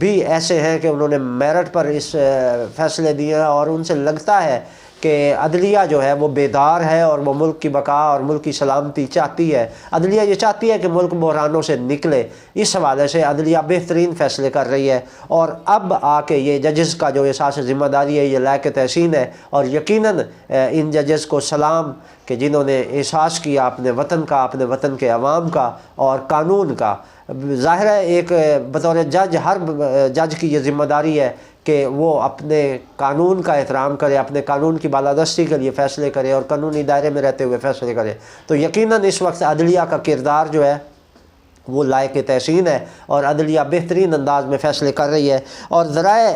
بھی ایسے ہیں کہ انہوں نے میرٹ پر اس فیصلے دیے ہیں، اور ان سے لگتا ہے کہ عدلیہ جو ہے وہ بیدار ہے اور وہ ملک کی بقا اور ملک کی سلامتی چاہتی ہے۔ عدلیہ یہ چاہتی ہے کہ ملک بحرانوں سے نکلے، اس حوالے سے عدلیہ بہترین فیصلے کر رہی ہے، اور اب آ کے یہ ججز کا جو احساس ذمہ داری ہے یہ لائق تحسین ہے، اور یقیناً ان ججز کو سلام کہ جنہوں نے احساس کیا اپنے وطن کا، اپنے وطن کے عوام کا اور قانون کا۔ ظاہر ہے ایک بطور جج، ہر جج کی یہ ذمہ داری ہے کہ وہ اپنے قانون کا احترام کرے، اپنے قانون کی بالادستی کے لیے فیصلے کرے اور قانونی دائرے میں رہتے ہوئے فیصلے کرے۔ تو یقیناً اس وقت عدلیہ کا کردار جو ہے وہ لائق تحسین ہے، اور عدلیہ بہترین انداز میں فیصلے کر رہی ہے۔ اور ذرائع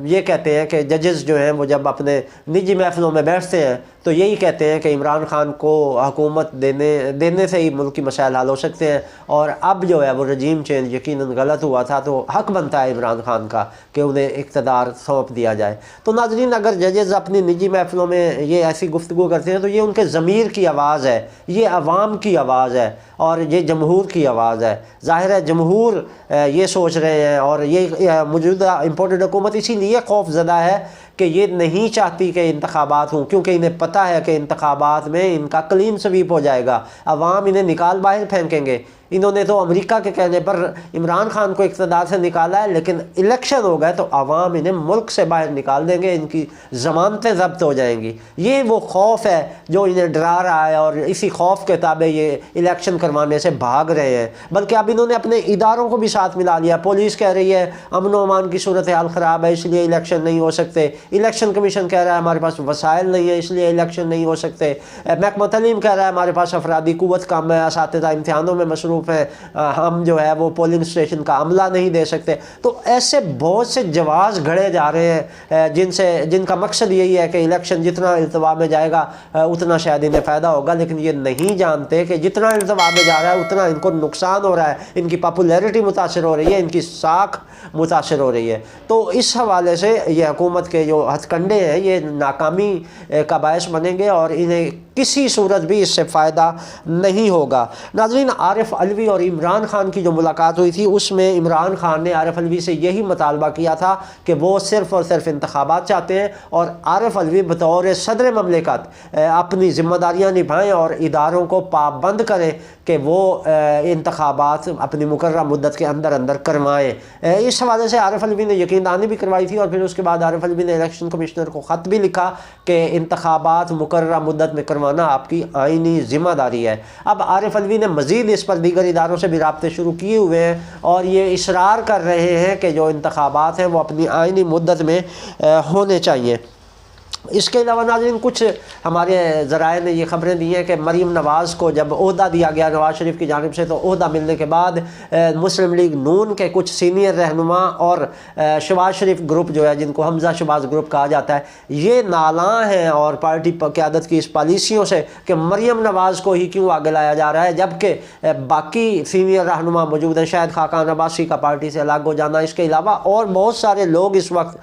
یہ کہتے ہیں کہ ججز جو ہیں وہ جب اپنے نجی محفلوں میں بیٹھتے ہیں تو یہی کہتے ہیں کہ عمران خان کو حکومت دینے سے ہی ملک کی مسائل حل ہو سکتے ہیں، اور اب جو ہے وہ رجیم چینج یقیناً غلط ہوا تھا، تو حق بنتا ہے عمران خان کا کہ انہیں اقتدار سونپ دیا جائے۔ تو ناظرین، اگر ججز اپنی نجی محفلوں میں یہ ایسی گفتگو کرتے ہیں تو یہ ان کے ضمیر کی آواز ہے، یہ عوام کی آواز ہے، اور یہ جمہور کی آواز ہے۔ ظاہر ہے جمہور یہ سوچ رہے ہیں، اور یہ موجودہ امپورٹڈ حکومت اسی لیے خوف زدہ ہے کہ یہ نہیں چاہتی کہ انتخابات ہوں، کیونکہ انہیں پتہ ہے کہ انتخابات میں ان کا کلین سویپ ہو جائے گا، عوام انہیں نکال باہر پھینکیں گے۔ انہوں نے تو امریکہ کے کہنے پر عمران خان کو اقتدار سے نکالا ہے، لیکن الیکشن ہو گئے تو عوام انہیں ملک سے باہر نکال دیں گے، ان کی ضمانتیں ضبط ہو جائیں گی۔ یہ وہ خوف ہے جو انہیں ڈرا رہا ہے، اور اسی خوف کے تابع یہ الیکشن کروانے سے بھاگ رہے ہیں۔ بلکہ اب انہوں نے اپنے اداروں کو بھی ساتھ ملا لیا۔ پولیس کہہ رہی ہے امن و امان کی صورتحال خراب ہے، اس لیے الیکشن نہیں ہو سکتے۔ الیکشن کمیشن کہہ رہا ہے ہمارے پاس وسائل نہیں ہے، اس لیے الیکشن نہیں ہو سکتے۔ محکمہ تعلیم کہہ رہا ہے ہمارے پاس افرادی قوت کم ہے، اساتذہ امتحانوں میں مصروف ہیں، ہم جو ہے وہ پولنگ اسٹیشن کا عملہ نہیں دے سکتے۔ تو ایسے بہت سے جواز گھڑے جا رہے ہیں جن کا مقصد یہی ہے کہ الیکشن جتنا التوا میں جائے گا اتنا شاید انہیں فائدہ ہوگا، لیکن یہ نہیں جانتے کہ جتنا التوا میں جا رہا ہے اتنا ان کو نقصان ہو رہا ہے، ان کی پاپولیرٹی متاثر ہو رہی ہے، ان کی ساکھ متاثر ہو رہی ہے۔ تو اس حوالے سے یہ حکومت کے جو ہتھ کنڈے ہیں یہ ناکامی کا باعث بنیں گے، اور انہیں کسی صورت بھی اس سے فائدہ نہیں ہوگا۔ ناظرین، عارف علوی اور عمران خان کی جو ملاقات ہوئی تھی اس میں عمران خان نے عارف علوی سے یہی مطالبہ کیا تھا کہ وہ صرف اور صرف انتخابات چاہتے ہیں، اور عارف علوی بطور صدر مملکت اپنی ذمہ داریاں نبھائیں اور اداروں کو پابند کریں کہ وہ انتخابات اپنی مقررہ مدت کے اندر اندر کروائیں۔ اس حوالے سے عارف علوی نے یقین دہانی بھی کروائی تھی، اور پھر اس کے بعد عارف علوی نے الیکشن کمشنر کو خط بھی لکھا کہ انتخابات مقررہ مدت میں کروانا آپ کی آئینی ذمہ داری ہے۔ اب عارف علوی نے مزید اس پر دیگر اداروں سے بھی رابطے شروع کیے ہوئے ہیں، اور یہ اصرار کر رہے ہیں کہ جو انتخابات ہیں وہ اپنی آئینی مدت میں ہونے چاہیے۔ اس کے علاوہ ناظرین، کچھ ہمارے ذرائع نے یہ خبریں دی ہیں کہ مریم نواز کو جب عہدہ دیا گیا نواز شریف کی جانب سے، تو عہدہ ملنے کے بعد مسلم لیگ نون کے کچھ سینئر رہنما اور شہباز شریف گروپ جو ہے، جن کو حمزہ شہباز گروپ کہا جاتا ہے، یہ نالاں ہیں اور پارٹی قیادت کی اس پالیسیوں سے کہ مریم نواز کو ہی کیوں آگے لایا جا رہا ہے، جبکہ باقی سینئر رہنما موجود ہیں۔ شاہد خاقان عباسی کا پارٹی سے الگ ہو جانا، اس کے علاوہ اور بہت سارے لوگ اس وقت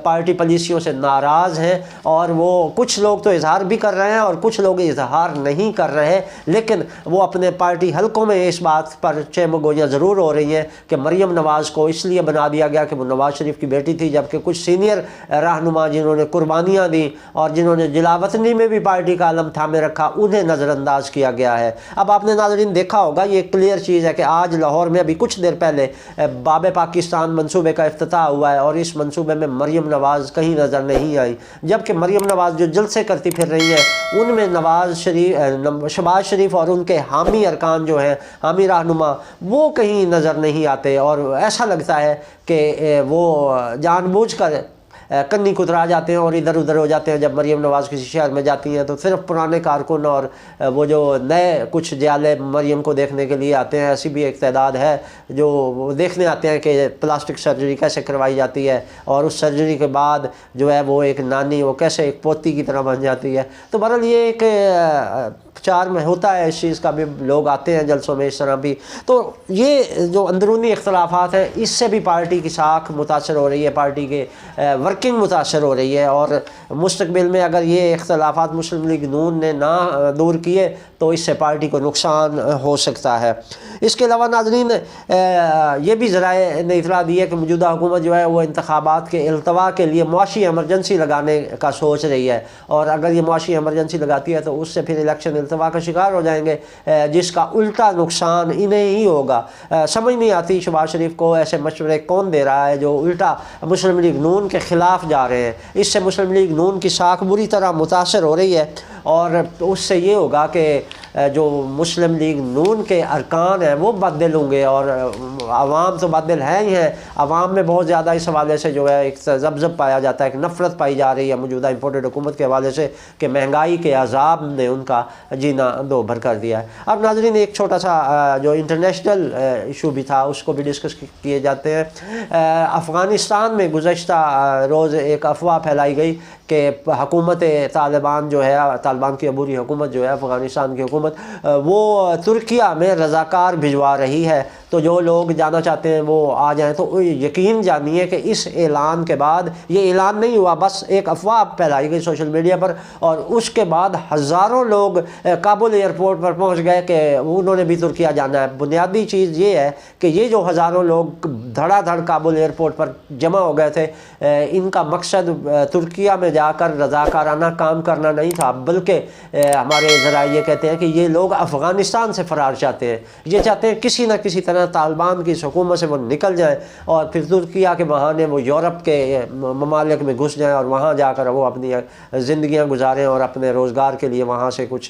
پارٹی پالیسیوں سے ناراض ہیں، اور وہ کچھ لوگ تو اظہار بھی کر رہے ہیں اور کچھ لوگ اظہار نہیں کر رہے، لیکن وہ اپنے پارٹی حلقوں میں اس بات پر چہم گوئیاں ضرور ہو رہی ہیں کہ مریم نواز کو اس لیے بنا دیا گیا کہ وہ نواز شریف کی بیٹی تھی، جبکہ کچھ سینئر رہنما جنہوں نے قربانیاں دیں اور جنہوں نے جلا وطنی میں بھی پارٹی کا علم تھامے رکھا، انہیں نظر انداز کیا گیا ہے۔ اب آپ نے ناظرین دیکھا ہوگا، یہ کلیئر چیز ہے کہ آج لاہور میں ابھی کچھ دیر پہلے باب پاکستان منصوبے کا افتتاح ہوا ہے، اور اس منصوبے میں مریم نواز کہیں نظر نہیں آئی، جبکہ مریم نواز جو جلسے کرتی پھر رہی ہے ان میں شہباز شریف اور ان کے حامی ارکان جو ہیں، حامی رہنما، وہ کہیں نظر نہیں آتے، اور ایسا لگتا ہے کہ وہ جان بوجھ کر کنی کترا جاتے ہیں اور ادھر ادھر ہو جاتے ہیں۔ جب مریم نواز کسی شہر میں جاتی ہیں تو صرف پرانے کارکن اور وہ جو نئے کچھ جیالے مریم کو دیکھنے کے لیے آتے ہیں، ایسی بھی ایک تعداد ہے جو دیکھنے آتے ہیں کہ پلاسٹک سرجری کیسے کروائی جاتی ہے، اور اس سرجری کے بعد جو ہے وہ ایک نانی وہ کیسے ایک پوتی کی طرح بن جاتی ہے۔ تو بہرحال یہ ایک اخچار میں ہوتا ہے اس چیز کا بھی، لوگ آتے ہیں جلسوں میں اس طرح بھی. تو یہ جو اندرونی اختلافات ہیں اس سے بھی پارٹی کی ساکھ متاثر ہو رہی ہے، پارٹی کے ورکنگ متاثر ہو رہی ہے، اور مستقبل میں اگر یہ اختلافات مسلم لیگ نون نے نہ دور کیے تو اس سے پارٹی کو نقصان ہو سکتا ہے. اس کے علاوہ ناظرین یہ بھی ذرائع نے اطلاع دی ہے کہ موجودہ حکومت جو ہے وہ انتخابات کے التوا کے لیے معاشی ایمرجنسی لگانے کا سوچ رہی ہے، اور اگر یہ معاشی ایمرجنسی لگاتی ہے تو اس سے پھر الیکشن التوا کا شکار ہو جائیں گے، جس کا الٹا نقصان انہیں ہی ہوگا. سمجھ نہیں آتی شہباز شریف کو ایسے مشورے کون دے رہا ہے جو الٹا مسلم لیگ نون کے خلاف جا رہے ہیں. اس سے مسلم لیگ نون کی ساکھ بری طرح متاثر ہو رہی ہے، اور اس سے یہ ہوگا کہ جو مسلم لیگ نون کے ارکان ہیں وہ بدل ہوں گے، اور عوام تو بدل ہیں ہی ہیں. عوام میں بہت زیادہ اس حوالے سے جو ہے ایک ذبذب پایا جاتا ہے، ایک نفرت پائی جا رہی ہے موجودہ امپورٹڈ حکومت کے حوالے سے کہ مہنگائی کے عذاب نے ان کا جینا دو بھر کر دیا ہے. اب ناظرین ایک چھوٹا سا جو انٹرنیشنل ایشو بھی تھا اس کو بھی ڈسکس کیے جاتے ہیں. افغانستان میں گزشتہ روز ایک افواہ پھیلائی گئی کہ حکومت طالبان جو ہے، طالبان کی عبوری حکومت جو ہے افغانستان کی حکومت، وہ ترکیہ میں رضاکار بھجوا رہی ہے. تو جو لوگ جانا چاہتے ہیں وہ آ جائیں. تو یقین جانیے کہ اس اعلان کے بعد، یہ اعلان نہیں ہوا، بس ایک افواہ پھیلائی گئی سوشل میڈیا پر، اور اس کے بعد ہزاروں لوگ کابل ایئرپورٹ پر پہنچ گئے کہ انہوں نے بھی ترکیہ جانا ہے. بنیادی چیز یہ ہے کہ یہ جو ہزاروں لوگ دھڑا دھڑ کابل ایئرپورٹ پر جمع ہو گئے تھے، ان کا مقصد ترکیہ میں جا کر رضاکارانہ کام کرنا نہیں تھا، بلکہ ہمارے ذرائع یہ کہتے ہیں کہ یہ لوگ افغانستان سے فرار چاہتے ہیں. یہ چاہتے ہیں کسی نہ کسی طرح طالبان کی اس حکومت سے وہ نکل جائیں، اور پھر ترکیہ کے بہانے وہ یورپ کے ممالک میں گھس جائیں، اور وہاں جا کر وہ اپنی زندگیاں گزاریں اور اپنے روزگار کے لیے وہاں سے کچھ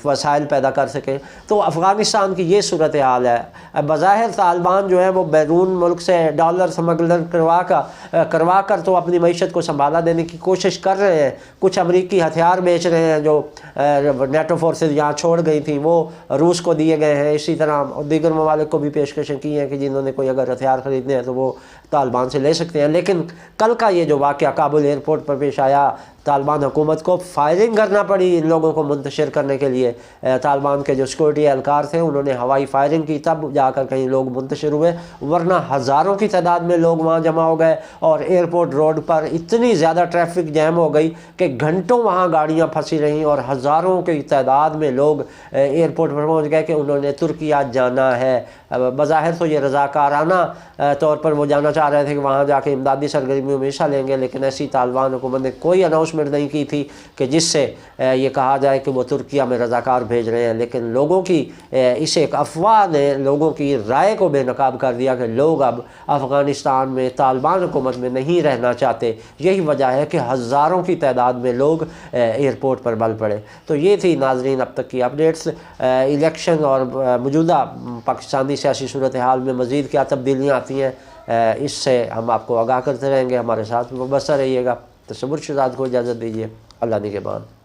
وسائل پیدا کر سکیں. تو افغانستان کی یہ صورتحال ہے. بظاہر طالبان جو ہے وہ بیرون ملک سے ڈالر سمگلر کروا کر تو اپنی معیشت کو سنبھالا دینے کی کوشش کر رہے ہیں. کچھ امریکی ہتھیار بیچ رہے ہیں جو نیٹو فورسز یہاں چھوڑ گئی تھیں، وہ روس کو دیے گئے ہیں. اسی طرح دیگر ممالک کو بھی پیشکشیں کی ہیں کہ جنہوں نے کوئی اگر ہتھیار خریدنے ہیں تو وہ طالبان سے لے سکتے ہیں. لیکن کل کا یہ جو واقعہ کابل ایئرپورٹ پر پیش آیا، طالبان حکومت کو فائرنگ کرنا پڑی ان لوگوں کو منتشر کرنے کے لیے. طالبان کے جو سیکورٹی اہلکار تھے انہوں نے ہوائی فائرنگ کی، تب جا کر کہیں لوگ منتشر ہوئے، ورنہ ہزاروں کی تعداد میں لوگ وہاں جمع ہو گئے. اور ایئرپورٹ روڈ پر اتنی زیادہ ٹریفک جیم ہو گئی کہ گھنٹوں وہاں گاڑیاں پھنسی رہیں، اور ہزاروں کی تعداد میں لوگ ایئرپورٹ پر پہنچ گئے کہ انہوں نے ترکیہ جانا ہے. بظاہر تو یہ رضاکارانہ طور پر وہ جانا چاہ رہے تھے کہ وہاں جا کے امدادی سرگرمیوں میں حصہ لیں گے، لیکن ایسی طالبان حکومت نے کوئی اناؤنسمنٹ نہیں کی تھی کہ جس سے یہ کہا جائے کہ وہ ترکیہ میں رضاکار بھیج رہے ہیں. لیکن لوگوں کی اس ایک افواہ نے لوگوں کی رائے کو بے نقاب کر دیا کہ لوگ اب افغانستان میں طالبان حکومت میں نہیں رہنا چاہتے. یہی وجہ ہے کہ ہزاروں کی تعداد میں لوگ ایئرپورٹ پر بل پڑے. تو یہ تھی ناظرین اب تک کی اپڈیٹس. الیکشن اور موجودہ پاکستانی سیاسی صورتحال میں مزید کیا تبدیلیاں آتی ہیں اس سے ہم آپ کو آگاہ کرتے رہیں گے. ہمارے ساتھ مبصر رہیے گا. تصور شہزاد کو اجازت دیجیے. اللہ نگہبان.